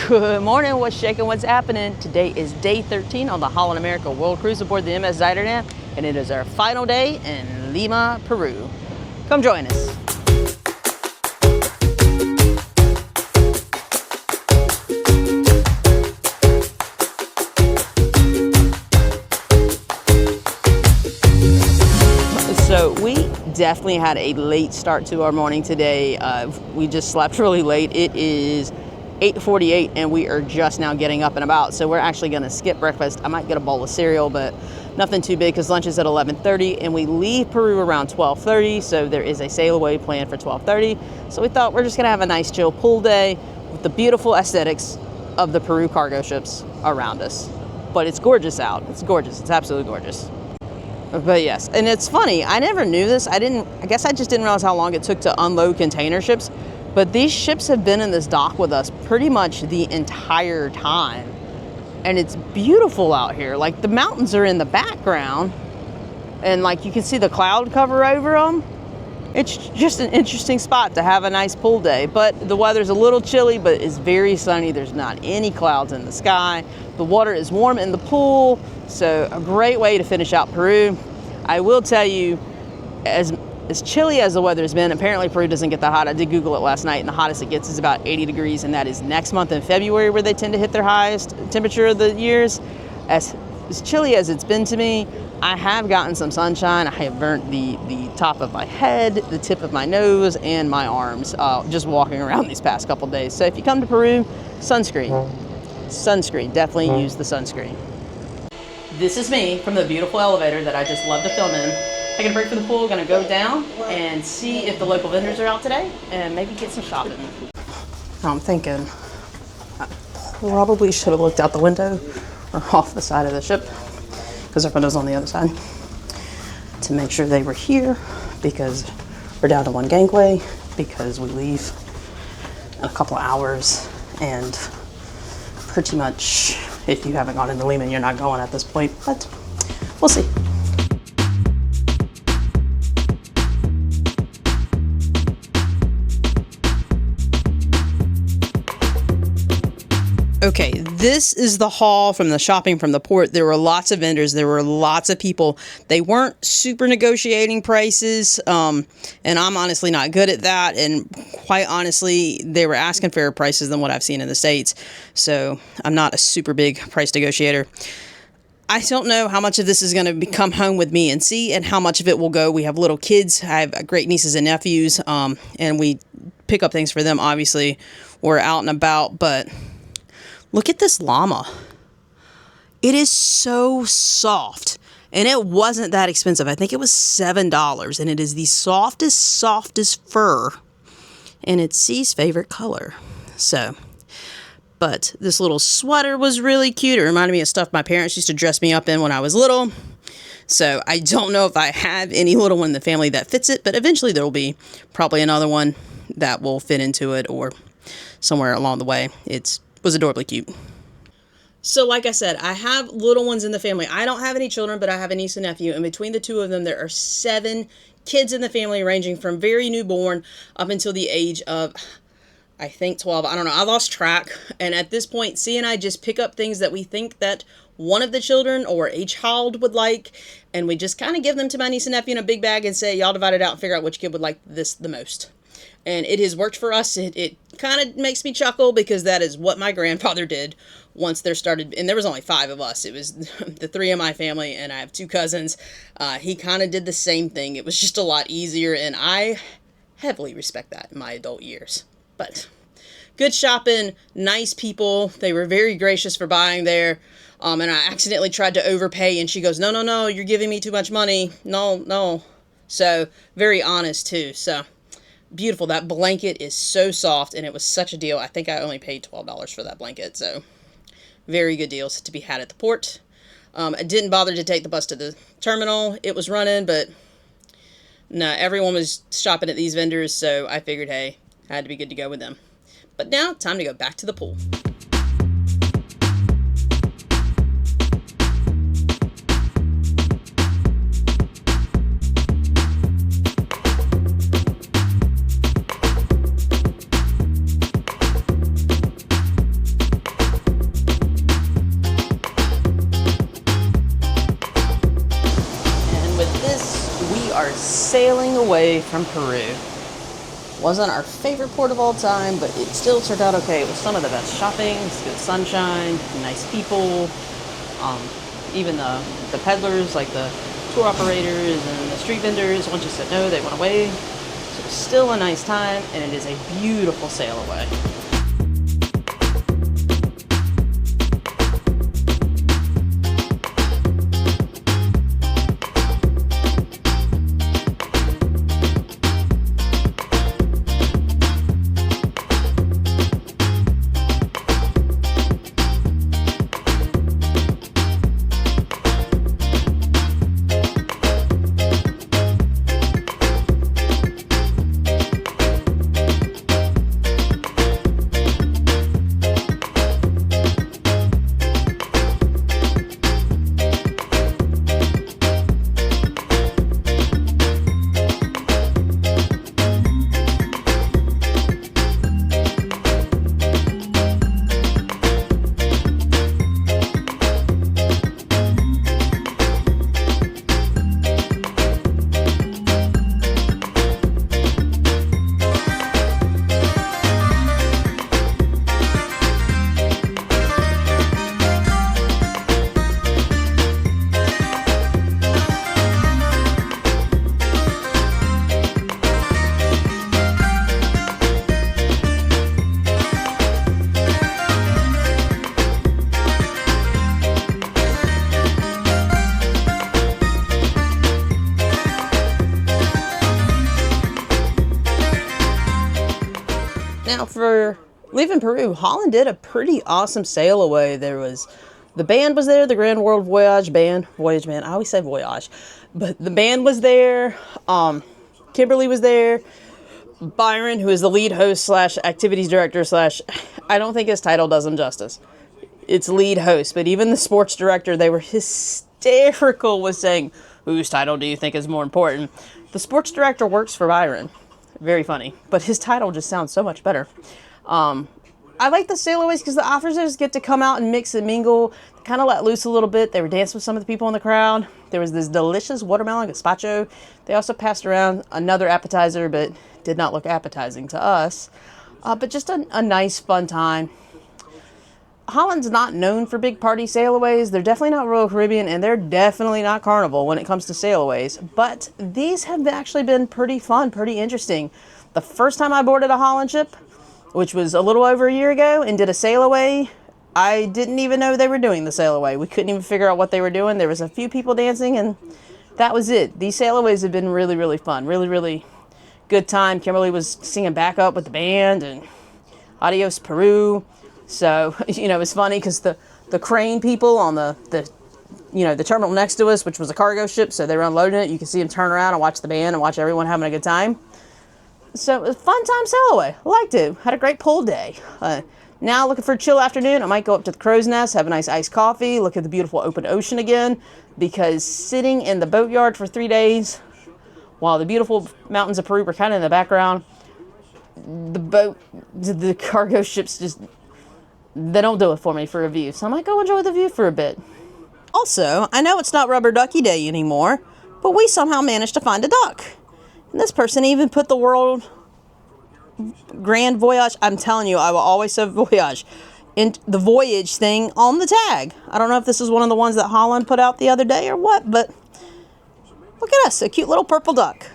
Good morning, what's shaking, what's happening? Today is day 13 on the Holland America World Cruise aboard the MS Zuiderdam, and it is our final day in Lima, Peru. Come join us. So we definitely had a late start to our morning today. We just slept really late. It is 8:48 and we are just now getting up and about. So we're actually gonna skip breakfast. I might get a bowl of cereal, but nothing too big because lunch is at 11:30 and we leave Peru around 12:30. So there is a sail away planned for 12:30. So we thought we're just gonna have a nice chill pool day with the beautiful aesthetics of the Peru cargo ships around us. But it's gorgeous out. It's gorgeous. It's absolutely gorgeous. But yes, and it's funny, I never knew this. I guess I just didn't realize how long it took to unload container ships. But these ships have been in this dock with us pretty much the entire time. And it's beautiful out here. Like the mountains are in the background and like you can see the cloud cover over them. It's just an interesting spot to have a nice pool day. But the weather's a little chilly, but it's very sunny. There's not any clouds in the sky. The water is warm in the pool. So a great way to finish out Peru. I will tell you, as chilly as the weather has been, apparently Peru doesn't get that hot. I did Google it last night, and the hottest it gets is about 80 degrees, and that is next month in February where they tend to hit their highest temperature of the years. As chilly as it's been to me, I have gotten some sunshine. I have burnt the top of my head, the tip of my nose, and my arms just walking around these past couple days. So if you come to Peru, sunscreen. Sunscreen. Definitely use the sunscreen. This is me from the beautiful elevator that I just love to film in. Taking a break from the pool, gonna go down and see if the local vendors are out today and maybe get some shopping. I'm thinking I probably should have looked out the window or off the side of the ship because our window's on the other side to make sure they were here because we're down to one gangway because we leave in a couple of hours and pretty much if you haven't gone into Lima, you're not going at this point, but we'll see. Okay, this is the haul from the shopping from the port. There were lots of vendors. There were lots of people. They weren't super negotiating prices, and I'm honestly not good at that. And quite honestly, they were asking fairer prices than what I've seen in the States. So I'm not a super big price negotiator. I don't know how much of this is going to come home with me and see, and how much of it will go. We have little kids. I have great nieces and nephews, and we pick up things for them. Obviously, we're out and about, but look at this llama. It is so soft. And it wasn't that expensive. I think it was $7. And it is the softest fur. And it's C's favorite color. So, but this little sweater was really cute. It reminded me of stuff my parents used to dress me up in when I was little. So I don't know if I have any little one in the family that fits it. But eventually there will be probably another one that will fit into it or somewhere along the way. It was adorably cute. So like I said, I have little ones in the family. I don't have any children, but I have a niece and nephew. And between the two of them, there are 7 kids in the family ranging from very newborn up until the age of, I think 12. I don't know. I lost track. And at this point, C and I just pick up things that we think that one of the children or a child would like. And we just kind of give them to my niece and nephew in a big bag and say, y'all divide it out and figure out which kid would like this the most. And it has worked for us. It kind of makes me chuckle because that is what my grandfather did once there started, and there was only 5 of us. It was the 3 of my family, and I have 2 cousins. He kind of did the same thing. It was just a lot easier, and I heavily respect that in my adult years. But good shopping, nice people. They were very gracious for buying there. And I accidentally tried to overpay, and she goes, no, you're giving me too much money. No. So very honest, too. So beautiful. That blanket is so soft, and it was such a deal. I think I only paid $12 for that blanket, so very good deals to be had at the port. I didn't bother to take the bus to the terminal. It was running, but no, everyone was shopping at these vendors, so I figured, hey, I had to be good to go with them. But now, time to go back to the pool. sailing away from Peru. Wasn't our favorite port of all time, but it still turned out okay. It was some of the best shopping, good sunshine, nice people. Even the peddlers, like the tour operators and the street vendors, once you said no, they went away. So it's still a nice time, and it is a beautiful sail away. Now, for leaving Peru, Holland did a pretty awesome sail away. The band was there, the Grand World Voyage band. I always say Voyage. But the band was there. Kimberly was there. Byron, who is the lead host slash activities director slash, I don't think his title does him justice. It's lead host. But even the sports director, they were hysterical with saying, whose title do you think is more important? The sports director works for Byron. Very funny, but his title just sounds so much better. I like the sailaways because the officers get to come out and mix and mingle, kind of let loose a little bit. They were dancing with some of the people in the crowd. There was this delicious watermelon gazpacho. They also passed around another appetizer, but did not look appetizing to us. But just a nice, fun time. Holland's not known for big party sailaways. They're definitely not Royal Caribbean, and they're definitely not Carnival when it comes to sailaways. But these have actually been pretty fun, pretty interesting. The first time I boarded a Holland ship, which was a little over a year ago, and did a sailaway, I didn't even know they were doing the sailaway. We couldn't even figure out what they were doing. There was a few people dancing, and that was it. These sailaways have been really, really fun. Really, really good time. Kimberly was singing backup with the band, and Adios Peru. So, it was funny because the crane people on the terminal next to us, which was a cargo ship, so they were unloading it. You could see them turn around and watch the band and watch everyone having a good time. So, it was a fun time sail away. I liked it. Had a great pull day. Now, looking for a chill afternoon, I might go up to the Crow's Nest, have a nice iced coffee, look at the beautiful open ocean again, because sitting in the boatyard for 3 days, while the beautiful mountains of Peru were kind of in the background, the cargo ships just... they don't do it for me for a view, so I might go enjoy the view for a bit. Also, I know it's not Rubber Ducky Day anymore, but we somehow managed to find a duck. And this person even put the World Grand Voyage, I'm telling you, I will always say Voyage, in the Voyage thing on the tag. I don't know if this is one of the ones that Holland put out the other day or what, but look at us, a cute little purple duck.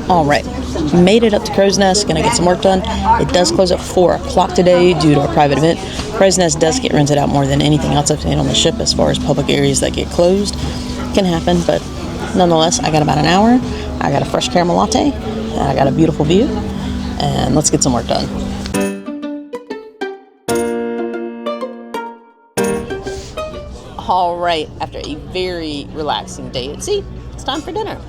All right, made it up to Crow's Nest, gonna get some work done. It does close at 4 o'clock today due to a private event. Crow's Nest does get rented out more than anything else I've seen on the ship as far as public areas that get closed. Can happen, but nonetheless, I got about an hour. I got a fresh caramel latte, and I got a beautiful view, and let's get some work done. All right, after a very relaxing day at sea, it's time for dinner.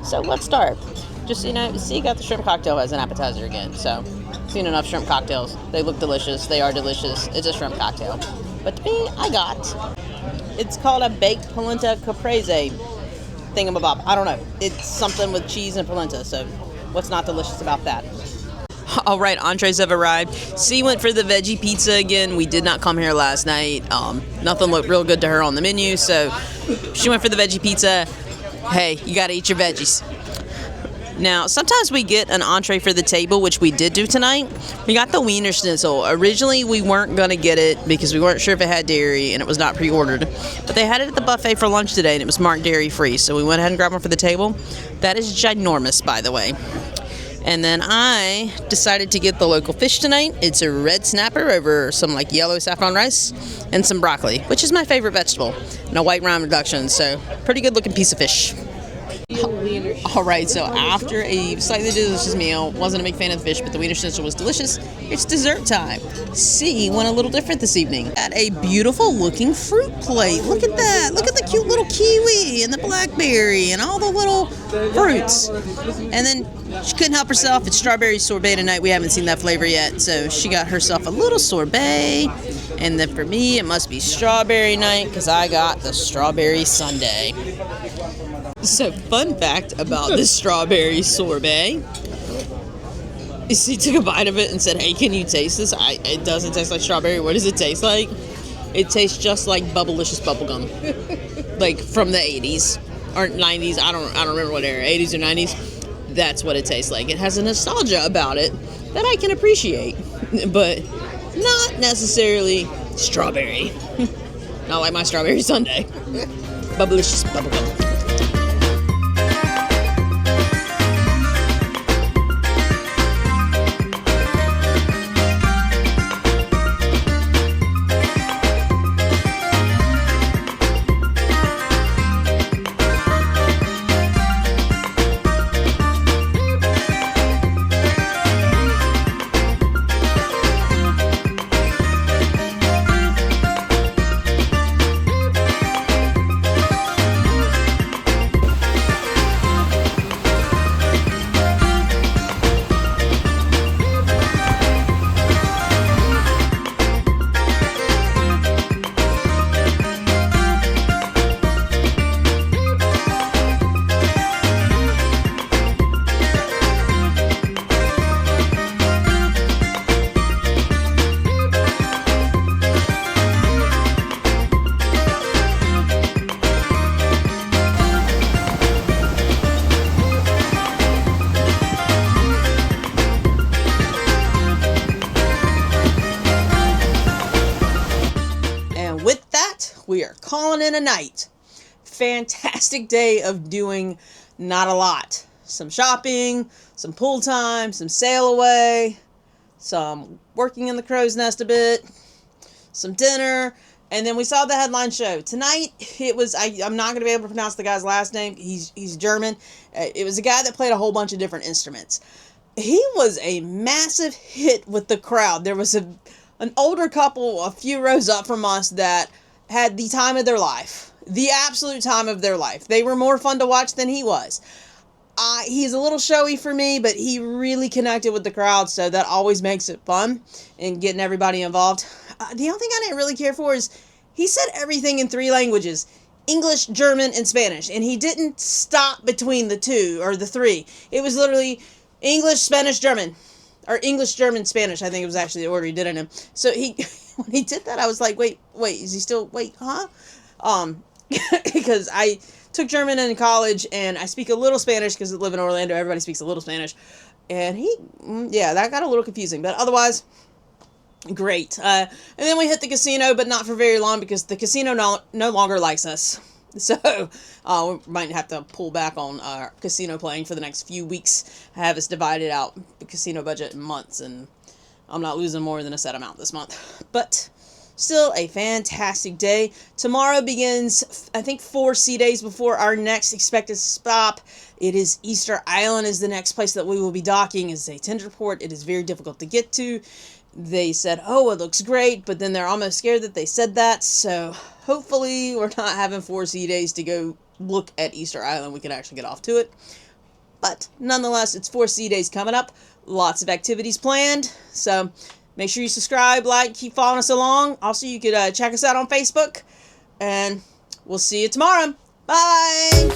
So let's start. Just, see, got the shrimp cocktail as an appetizer again. So, seen enough shrimp cocktails. They look delicious. They are delicious. It's a shrimp cocktail. But to me, it's called a baked polenta caprese thingamabob. I don't know. It's something with cheese and polenta. So, what's not delicious about that? All right, entrees have arrived. C went for the veggie pizza again. We did not come here last night. Nothing looked real good to her on the menu. So, she went for the veggie pizza. Hey, you got to eat your veggies. Now, sometimes we get an entree for the table, which we did do tonight. We got the Wiener Schnitzel. Originally, we weren't going to get it because we weren't sure if it had dairy and it was not pre-ordered. But they had it at the buffet for lunch today and it was marked dairy-free. So we went ahead and grabbed one for the table. That is ginormous, by the way. And then I decided to get the local fish tonight. It's a red snapper over some like yellow saffron rice and some broccoli, which is my favorite vegetable, and a white round reduction. So pretty good looking piece of fish. All right, so after a slightly delicious meal, wasn't a big fan of the fish, but the Wiener Schnitzel was delicious. It's dessert time. C went a little different this evening. At a beautiful looking fruit plate. Look at that. Look at the cute little kiwi and the blackberry and all the little fruits. And then she couldn't help herself. It's strawberry sorbet tonight. We haven't seen that flavor yet, so she got herself a little sorbet. And then for me, it must be strawberry night because I got the strawberry sundae. So, fun fact about this strawberry sorbet is he took a bite of it and said, "Hey, can you taste this? It doesn't taste like strawberry. What does it taste like?" It tastes just like Bubblicious bubblegum, like from the 80s or 90s. I don't remember what era, 80s or 90s. That's what it tastes like. It has a nostalgia about it that I can appreciate, but not necessarily strawberry. Not like my strawberry sundae. Bubblicious bubblegum. We are calling in a night. Fantastic day of doing not a lot. Some shopping, some pool time, some sail away, some working in the crow's nest a bit, some dinner, and then we saw the headline show. Tonight, it was, I'm not going to be able to pronounce the guy's last name. He's German. It was a guy that played a whole bunch of different instruments. He was a massive hit with the crowd. There was an older couple a few rows up from us that had the time of their life. The absolute time of their life. They were more fun to watch than he was. He's a little showy for me, but he really connected with the crowd, so that always makes it fun and getting everybody involved. The only thing I didn't really care for is he said everything in 3 languages. English, German, and Spanish. And he didn't stop between the 2 or the 3. It was literally English, Spanish, German. Or English, German, Spanish, I think it was actually the order he did in him. So when he did that, I was like, wait, is he still, huh? Because I took German in college, and I speak a little Spanish because I live in Orlando. Everybody speaks a little Spanish. And that got a little confusing. But otherwise, great. And then we hit the casino, but not for very long because the casino no longer likes us. So we might have to pull back on our casino playing for the next few weeks. Have us divided out the casino budget in months, and I'm not losing more than a set amount this month. But still a fantastic day. Tomorrow begins, I think, 4 sea days before our next expected stop. It is Easter Island is the next place that we will be docking. It's a tender port. It is very difficult to get to. They said, oh, it looks great, but then they're almost scared that they said that. So hopefully we're not having 4 sea days to go look at Easter Island. We can actually get off to it. But nonetheless, it's 4 sea days coming up. Lots of activities planned. So make sure you subscribe, like, keep following us along. Also, you could check us out on Facebook. And we'll see you tomorrow. Bye!